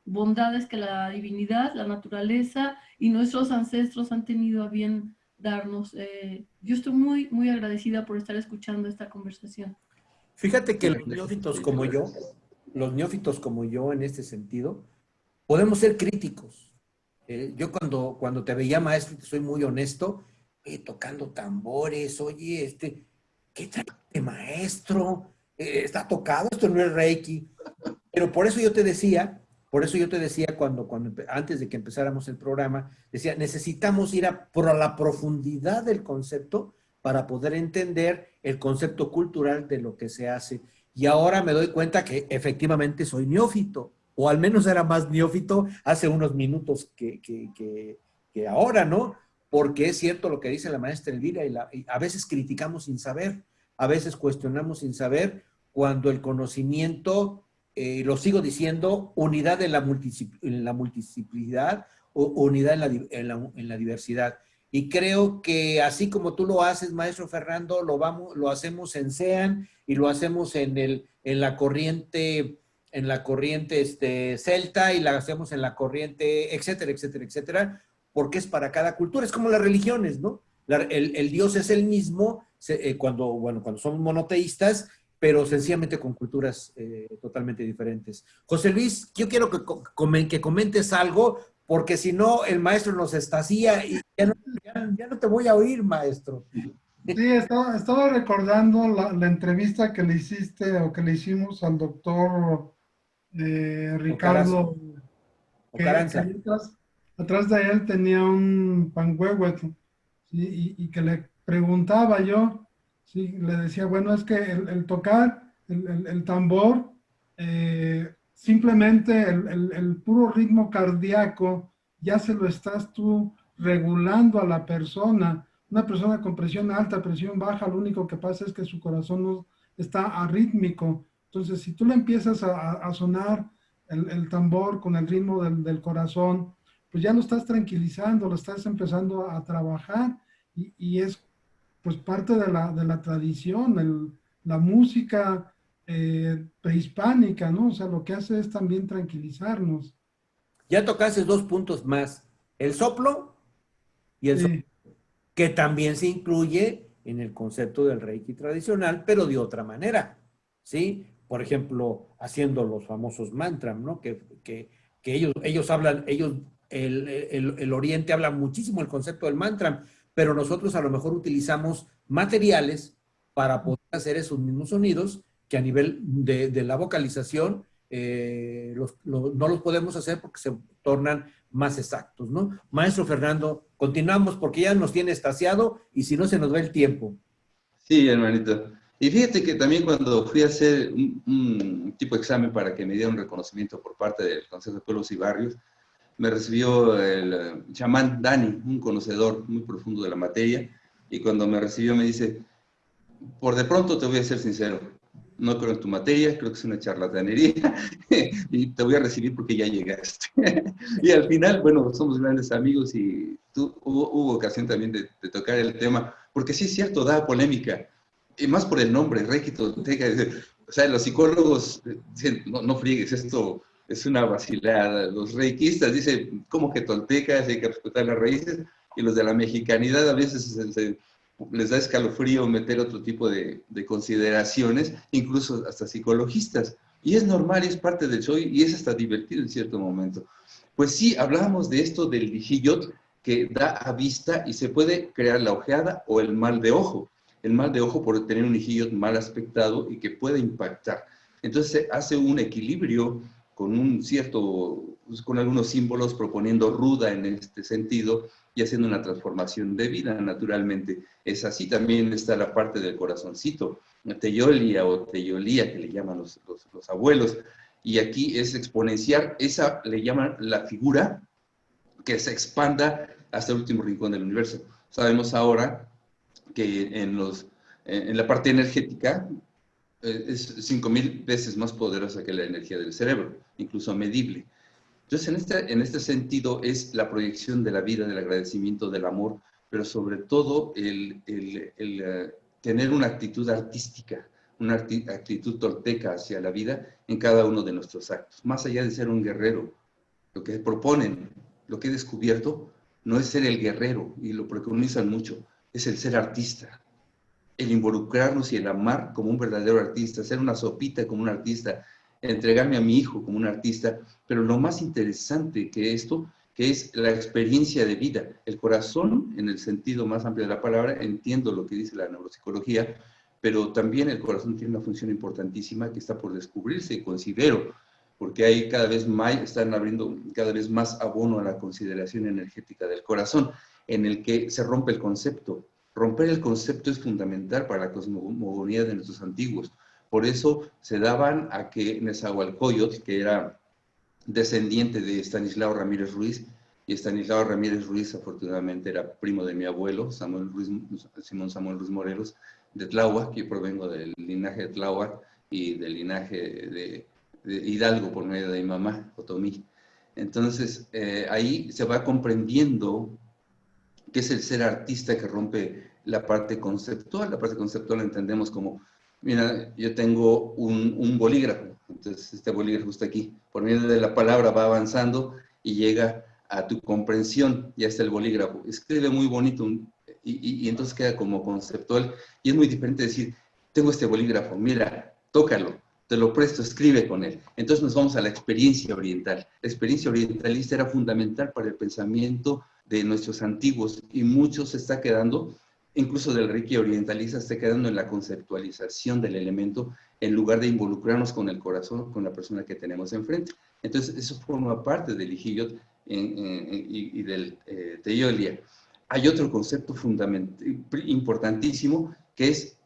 bondades que la divinidad, la naturaleza y nuestros ancestros han tenido a bien darnos. Yo estoy muy agradecida por estar escuchando esta conversación. Fíjate que los neófitos como yo los neófitos como yo en este sentido, podemos ser críticos. Yo cuando te veía maestro, te soy muy honesto, tocando tambores, oye, ¿qué trae de maestro? Está tocado, esto no es Reiki. Pero por eso yo te decía antes de que empezáramos el programa, decía, necesitamos ir por la profundidad del concepto para poder entender el concepto cultural de lo que se hace. Y ahora me doy cuenta que efectivamente soy neófito, o al menos era más neófito hace unos minutos que ahora, ¿no? Porque es cierto lo que dice la maestra Elvira, y a veces criticamos sin saber, a veces cuestionamos sin saber, cuando el conocimiento, lo sigo diciendo, unidad en la multiplicidad o unidad en la diversidad. Y creo que así como tú lo haces, maestro Fernando, lo hacemos en SEAN y lo hacemos en la corriente, celta, y la hacemos en la corriente, etcétera, etcétera, etcétera, porque es para cada cultura. Es como las religiones, ¿no? El Dios es el mismo cuando somos monoteístas, pero sencillamente con culturas totalmente diferentes. José Luis, yo quiero que comentes algo, porque si no, el maestro nos estacía y ya no te voy a oír, maestro. Sí, estaba recordando la entrevista que le hiciste o que le hicimos al doctor Ricardo, que Ocaranza. atrás de él tenía un panhuehuetl, ¿sí? Y que le preguntaba yo, ¿sí? Le decía, bueno, es que el tocar el tambor, simplemente el puro ritmo cardíaco, ya se lo estás tú regulando a la persona. Una persona con presión alta, presión baja, lo único que pasa es que su corazón no está arrítmico. Entonces, si tú le empiezas a sonar el tambor con el ritmo del corazón, pues ya lo estás tranquilizando, lo estás empezando a trabajar, y es pues parte de la tradición, la música prehispánica, ¿no? O sea, lo que hace es también tranquilizarnos. Ya tocaste dos puntos más, el soplo y el soplo, Sí, que también se incluye en el concepto del Reiki tradicional, pero de otra manera, ¿sí? Por ejemplo, haciendo los famosos mantras, ¿no? Que ellos hablan, el Oriente habla muchísimo el concepto del mantra, pero nosotros a lo mejor utilizamos materiales para poder hacer esos mismos sonidos que a nivel de la vocalización no los podemos hacer porque se tornan más exactos, ¿no? Maestro Fernando, continuamos porque ya nos tiene estaciado y si no se nos va el tiempo. Sí, hermanito. Y fíjate que también cuando fui a hacer un tipo de examen para que me diera un reconocimiento por parte del Consejo de Pueblos y Barrios, me recibió el chamán Dani, un conocedor muy profundo de la materia, y cuando me recibió me dice, por de pronto te voy a ser sincero, no creo en tu materia, creo que es una charlatanería, y te voy a recibir porque ya llegaste. Y al final, bueno, somos grandes amigos y hubo ocasión también de tocar el tema, porque sí es cierto, da polémica, y más por el nombre, Reiki Tolteca. O sea, los psicólogos dicen, no friegues, esto es una vacilada. Los reikistas dicen, ¿cómo que toltecas? Hay que respetar las raíces. Y los de la mexicanidad a veces les da escalofrío meter otro tipo de consideraciones, incluso hasta psicologistas. Y es normal, es parte del show y es hasta divertido en cierto momento. Pues sí, hablábamos de esto del Vijiyot, que da a vista y se puede crear la ojeada o el mal de ojo. El mal de ojo por tener un Vijiyot mal aspectado y que puede impactar. Entonces se hace un equilibrio con un cierto, pues, con algunos símbolos, proponiendo ruda en este sentido y haciendo una transformación de vida naturalmente. Es así. También está la parte del corazoncito, teyolia o teyolía, que le llaman los abuelos, y aquí es exponenciar, esa le llaman la figura que se expanda hasta el último rincón del universo. Sabemos ahora que en la parte energética es 5000 veces más poderosa que la energía del cerebro, incluso medible. Entonces, en este sentido es la proyección de la vida, del agradecimiento, del amor, pero sobre todo el tener una actitud artística, una actitud tolteca hacia la vida en cada uno de nuestros actos. Más allá de ser un guerrero, lo que proponen, lo que he descubierto, no es ser el guerrero, y lo preconizan mucho, es el ser artista, el involucrarnos y el amar como un verdadero artista, ser una sopita como un artista, entregarme a mi hijo como un artista, pero lo más interesante que esto, que es la experiencia de vida. El corazón, en el sentido más amplio de la palabra, entiendo lo que dice la neuropsicología, pero también el corazón tiene una función importantísima que está por descubrirse, considero, porque hay cada vez más, están abriendo cada vez más abono a la consideración energética del corazón, en el que se rompe el concepto. Romper el concepto es fundamental para la cosmogonía de nuestros antiguos. Por eso se daban a que Nezahualcóyotl, que era descendiente de Estanislao Ramírez Ruiz, y Estanislao Ramírez Ruiz afortunadamente era primo de mi abuelo, Simón Samuel Ruiz Morelos, de Tláhuac, que yo provengo del linaje de Tláhuac y del linaje de Hidalgo por medio de mi mamá, Otomí. Entonces, ahí se va comprendiendo qué es el ser artista que rompe la parte conceptual. La parte conceptual la entendemos como, mira, yo tengo un bolígrafo, entonces este bolígrafo está aquí, por medio de la palabra va avanzando y llega a tu comprensión, ya está el bolígrafo, escribe muy bonito y entonces queda como conceptual, y es muy diferente decir, tengo este bolígrafo, mira, tócalo, te lo presto, escribe con él. Entonces nos vamos a la experiencia oriental. La experiencia orientalista era fundamental para el pensamiento de nuestros antiguos, y mucho se está quedando, incluso del Reiki orientalista, está quedando en la conceptualización del elemento, en lugar de involucrarnos con el corazón, con la persona que tenemos enfrente. Entonces, eso forma parte del Ijiyot y del Teyolia. Hay otro concepto importantísimo, que es,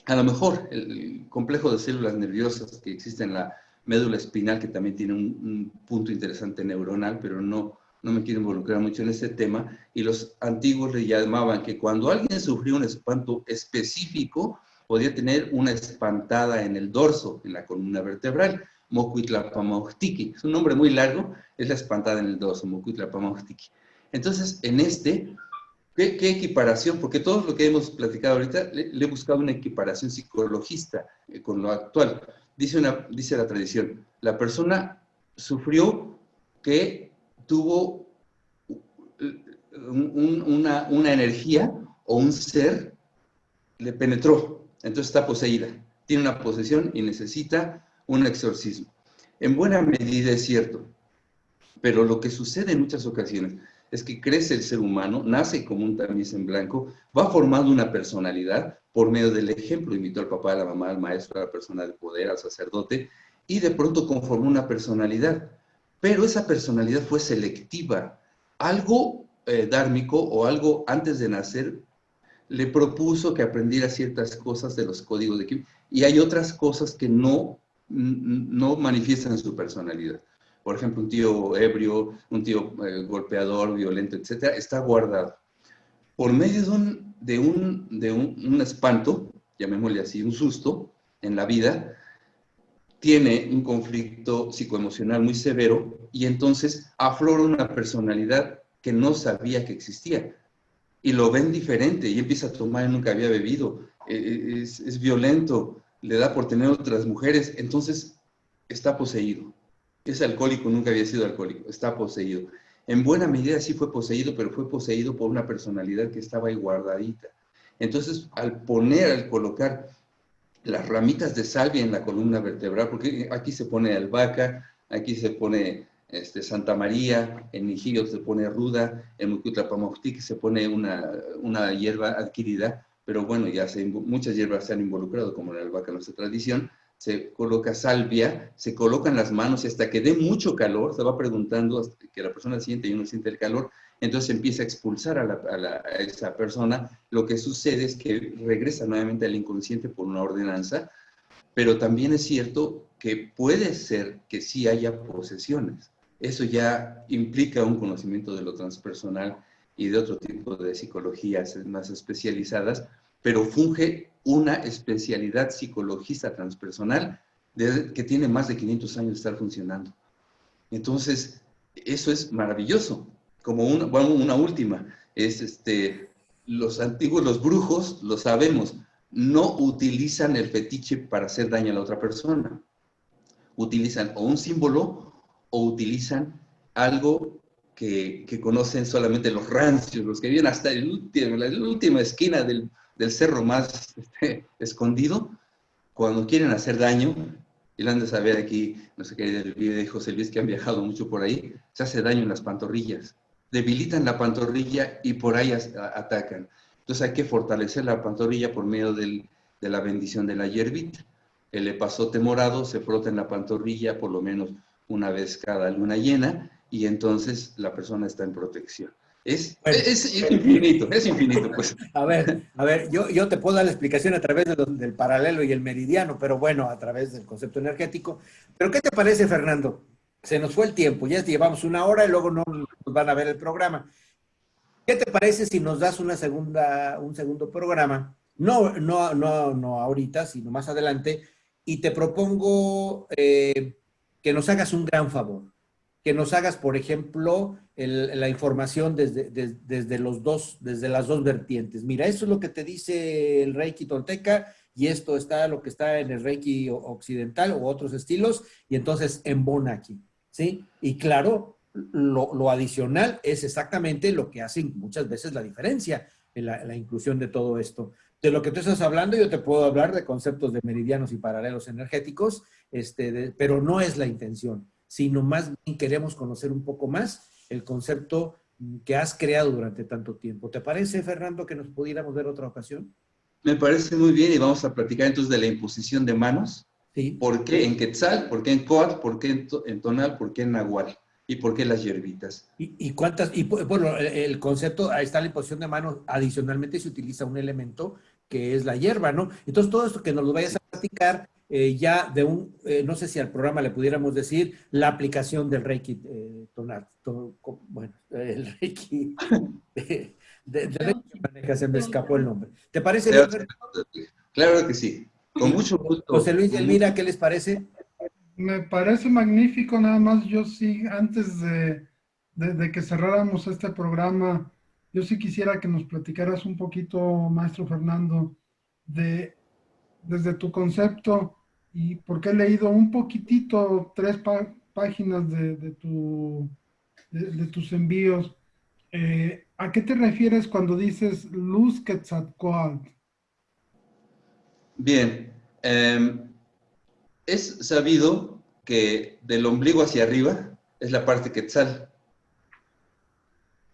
a lo mejor, el complejo de células nerviosas que existe en la médula espinal, que también tiene un punto interesante neuronal, pero no me quiero involucrar mucho en ese tema, y los antiguos le llamaban que cuando alguien sufrió un espanto específico, podía tener una espantada en el dorso, en la columna vertebral, Mocuitlapamauhtiqui. Es un nombre muy largo, es la espantada en el dorso, Mocuitlapamauhtiqui. Entonces, en este, ¿qué equiparación? Porque todo lo que hemos platicado ahorita, le he buscado una equiparación psicologista con lo actual. Dice la tradición, la persona sufrió que tuvo una energía o un ser le penetró, entonces está poseída, tiene una posesión y necesita un exorcismo. En buena medida es cierto, pero lo que sucede en muchas ocasiones es que crece el ser humano, nace como un tamiz en blanco, va formando una personalidad por medio del ejemplo, invitó al papá, a la mamá, al maestro, a la persona de poder, al sacerdote, y de pronto conformó una personalidad. Pero esa personalidad fue selectiva. Algo dármico o algo antes de nacer le propuso que aprendiera ciertas cosas de los códigos de Kim, y hay otras cosas que no manifiestan su personalidad. Por ejemplo, un tío ebrio, un tío golpeador, violento, etcétera, está guardado. Por medio de un espanto, llamémosle así, un susto en la vida, tiene un conflicto psicoemocional muy severo y entonces aflora una personalidad que no sabía que existía. Y lo ven diferente y empieza a tomar, nunca había bebido, es violento, le da por tener otras mujeres, entonces está poseído. Es alcohólico, nunca había sido alcohólico, está poseído. En buena medida sí fue poseído, pero fue poseído por una personalidad que estaba ahí guardadita. Entonces, al colocar las ramitas de salvia en la columna vertebral, porque aquí se pone albahaca, aquí se pone Santa María, en Ijiyot se pone ruda, en Mocuitlapamauhtiqui se pone una hierba adquirida, pero bueno, muchas hierbas se han involucrado, como la albahaca en nuestra tradición. Se coloca salvia, se colocan las manos y hasta que dé mucho calor, se va preguntando hasta que la persona siente y uno siente el calor, entonces empieza a expulsar a esa persona. Lo que sucede es que regresa nuevamente al inconsciente por una ordenanza, pero también es cierto que puede ser que sí haya posesiones. Eso ya implica un conocimiento de lo transpersonal y de otro tipo de psicologías más especializadas, pero funge una especialidad psicologista transpersonal que tiene más de 500 años de estar funcionando. Entonces, eso es maravilloso. Como una última, es los antiguos, los brujos, lo sabemos, no utilizan el fetiche para hacer daño a la otra persona. Utilizan o un símbolo o utilizan algo que conocen solamente los rancios, los que viven hasta la última esquina del cerro más escondido. Cuando quieren hacer daño, y lo han de saber aquí, no sé qué, del video de José Luis, que han viajado mucho por ahí, se hace daño en las pantorrillas. Debilitan la pantorrilla y por ahí atacan. Entonces hay que fortalecer la pantorrilla por medio de la bendición de la hierbita. El epazote morado se frota en la pantorrilla por lo menos una vez cada luna llena y entonces la persona está en protección. Es infinito, pues. A ver, yo te puedo dar la explicación a través del paralelo y el meridiano, pero bueno, a través del concepto energético. Pero ¿qué te parece, Fernando? Se nos fue el tiempo, ya llevamos 1 hora y luego no nos van a ver el programa. ¿Qué te parece si nos das un segundo programa? No ahorita, sino más adelante, y te propongo que nos hagas un gran favor. Que nos hagas, por ejemplo, la información desde las dos vertientes. Mira, esto es lo que te dice el Reiki tolteca y esto está lo que está en el Reiki occidental o otros estilos y entonces embona aquí, ¿sí? Y claro, lo adicional es exactamente lo que hace muchas veces la diferencia en la inclusión de todo esto. De lo que tú estás hablando, yo te puedo hablar de conceptos de meridianos y paralelos energéticos, pero no es la intención, sino más bien queremos conocer un poco más el concepto que has creado durante tanto tiempo. ¿Te parece, Fernando, que nos pudiéramos ver otra ocasión? Me parece muy bien y vamos a platicar entonces de la imposición de manos. Sí. ¿Por qué en Quetzal? ¿Por qué en Coatl? ¿Por qué en Tonal? ¿Por qué en Nahual? ¿Y por qué las hierbitas? Bueno, el concepto, ahí está la imposición de manos, adicionalmente se utiliza un elemento que es la hierba, ¿no? Entonces, todo esto que nos lo vayas a platicar, ya no sé si al programa le pudiéramos decir, la aplicación del Reiki tonal, bueno, el Reiki, de Reiki que maneja, se me escapó el nombre. ¿Te parece bien? Claro que sí, con mucho gusto. José Luis y Elvira, ¿qué les parece? Me parece magnífico, nada más yo sí, antes de que cerráramos este programa, yo sí quisiera que nos platicaras un poquito, maestro Fernando, desde tu concepto y porque he leído un poquitito, 3 páginas de tus envíos. ¿A qué te refieres cuando dices Luz Quetzalcóatl? Bien, es sabido que del ombligo hacia arriba es la parte Quetzal,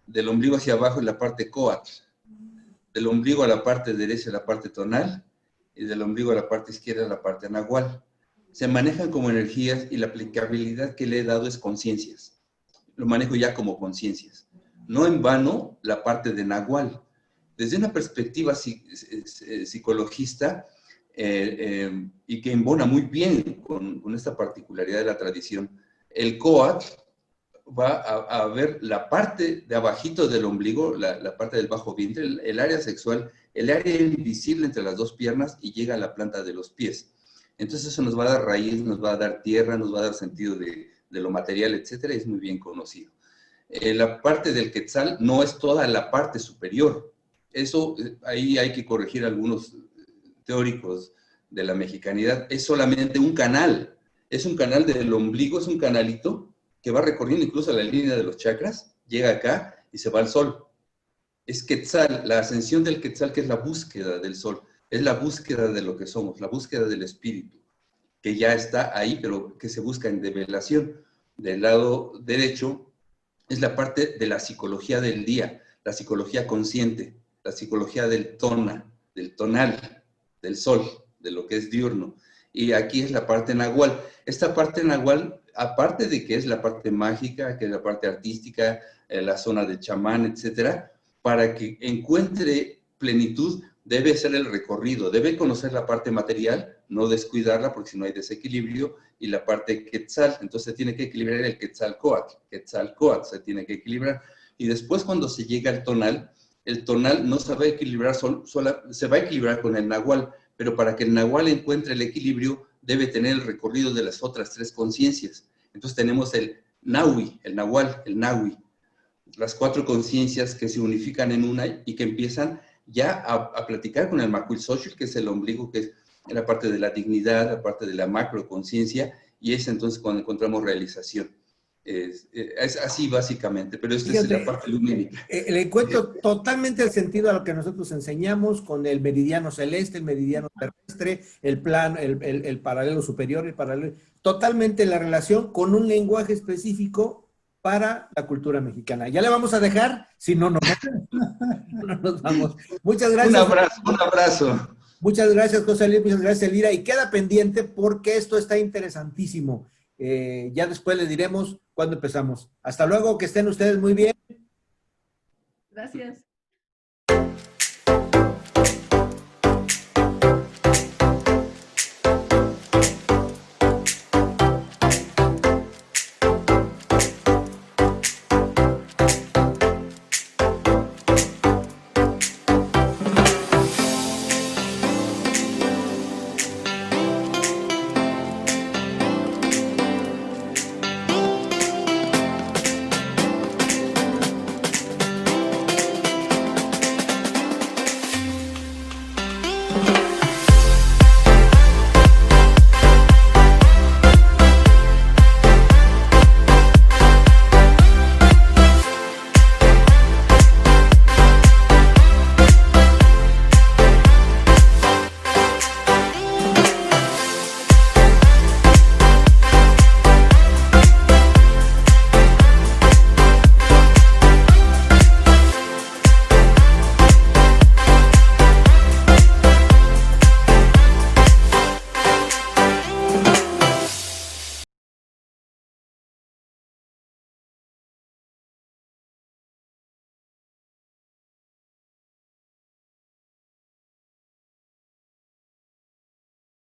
del ombligo hacia abajo es la parte Coatl, del ombligo a la parte derecha es la parte Tonal y del ombligo a la parte izquierda es la parte Nahual. Se manejan como energías y la aplicabilidad que le he dado es conciencias. Lo manejo ya como conciencias. No en vano la parte de Nahual. Desde una perspectiva psicologista, y que embona muy bien con esta particularidad de la tradición, el Coatl va a ver la parte de abajito del ombligo, la parte del bajo vientre, el área sexual, el área invisible entre las dos piernas y llega a la planta de los pies. Entonces eso nos va a dar raíz, nos va a dar tierra, nos va a dar sentido de lo material, etcétera, y es muy bien conocido. La parte del Quetzal no es toda la parte superior. Eso, ahí hay que corregir algunos teóricos de la mexicanidad. Es solamente un canal. Es un canal del ombligo, es un canalito que va recorriendo incluso la línea de los chakras, llega acá y se va al sol. Es Quetzal, la ascensión del Quetzal, que es la búsqueda del sol. Es la búsqueda de lo que somos, la búsqueda del espíritu, que ya está ahí, pero que se busca en develación. Del lado derecho es la parte de la psicología del día, la psicología consciente, la psicología del tona, del tonal, del sol, de lo que es diurno. Y aquí es la parte nahual. Esta parte nahual, aparte de que es la parte mágica, que es la parte artística, la zona de chamán, etcétera, para que encuentre plenitud, debe hacer el recorrido, debe conocer la parte material, no descuidarla porque si no hay desequilibrio, y la parte Quetzal, entonces se tiene que equilibrar el Quetzalcóatl se tiene que equilibrar, y después cuando se llega al tonal, el tonal no se va a equilibrar se va a equilibrar con el nahual, pero para que el nahual encuentre el equilibrio, debe tener el recorrido de las otras 3 conciencias. Entonces tenemos el nahui, el nahual, el nahui, las 4 conciencias que se unifican en una y que empiezan ya a platicar con el Macuilxóchitl, que es el ombligo, que es la parte de la dignidad, la parte de la macroconciencia, y es entonces cuando encontramos realización. Es así básicamente, pero esta Fíjate, es la parte lumínica. Le encuentro totalmente el sentido a lo que nosotros enseñamos con el meridiano celeste, el meridiano terrestre, el plano, el paralelo superior, el paralelo, totalmente la relación con un lenguaje específico para la cultura mexicana. Ya le vamos a dejar, si no, no nos vamos. Muchas gracias. Un abrazo. Muchas gracias, José Luis, muchas gracias, Elvira, y queda pendiente porque esto está interesantísimo. Ya después le diremos cuándo empezamos. Hasta luego, que estén ustedes muy bien. Gracias.